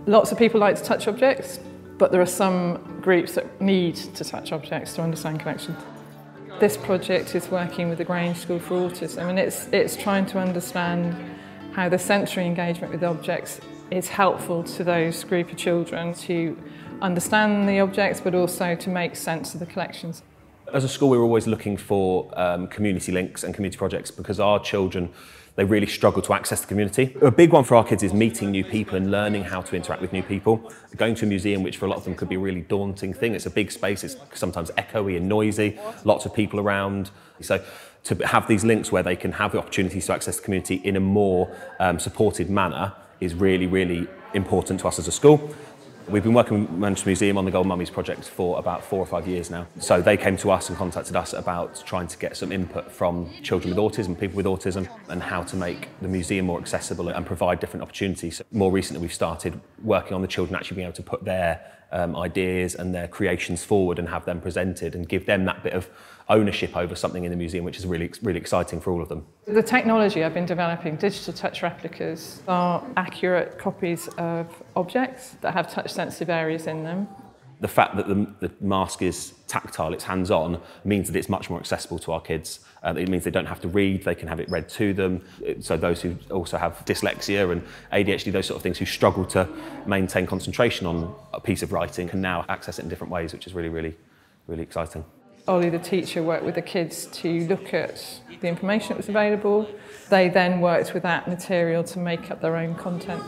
Lots of people like to touch objects, but there are some groups that need to touch objects to understand collections. This project is working with the Grange School for Autism, and it's trying to understand how the sensory engagement with objects is helpful to those group of children to understand the objects, but also to make sense of the collections. As a school, we're always looking for community links and community projects because our children, they really struggle to access the community. A big one for our kids is meeting new people and learning how to interact with new people. Going to a museum, which for a lot of them could be a really daunting thing. It's a big space, it's sometimes echoey and noisy, lots of people around. So to have these links where they can have the opportunities to access the community in a more supported manner is really, really important to us as a school. We've been working with Manchester Museum on the Golden Mummies project for about 4 or 5 years now. So they came to us and contacted us about trying to get some input from children with autism, people with autism, and how to make the museum more accessible and provide different opportunities. More recently, we've started working on the children actually being able to put their ideas and their creations forward and have them presented and give them that bit of ownership over something in the museum, which is really, really exciting for all of them. The technology I've been developing, digital touch replicas, are accurate copies of objects that have touch-sensitive areas in them. The fact that the mask is tactile, it's hands-on, means that it's much more accessible to our kids. It means they don't have to read, they can have it read to them. So those who also have dyslexia and ADHD, those sort of things, who struggle to maintain concentration on a piece of writing can now access it in different ways, which is really, really, really exciting. Ollie, the teacher, worked with the kids to look at the information that was available. They then worked with that material to make up their own content.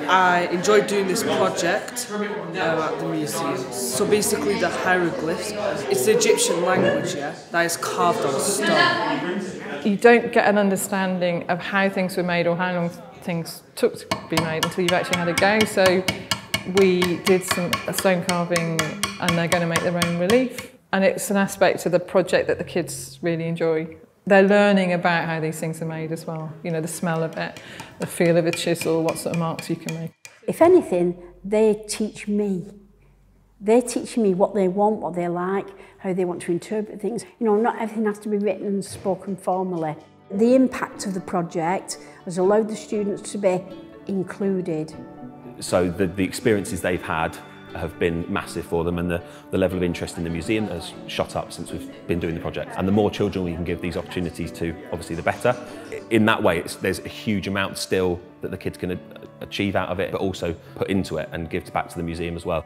I enjoyed doing this project at the museum. So basically the hieroglyphs, it's the Egyptian language, yeah, that is carved on stone. You don't get an understanding of how things were made or how long things took to be made until you've actually had a go. So we did some stone carving and they're going to make their own relief. And it's an aspect of the project that the kids really enjoy. They're learning about how these things are made as well. You know, the smell of it, the feel of a chisel, what sort of marks you can make. If anything, they teach me. They're teaching me what they want, what they like, how they want to interpret things. You know, not everything has to be written and spoken formally. The impact of the project has allowed the students to be included. So the experiences they've had have been massive for them, and the level of interest in the museum has shot up since we've been doing the project. And the more children we can give these opportunities to, obviously the better. In that way, there's a huge amount still that the kids can achieve out of it, but also put into it and give back to the museum as well.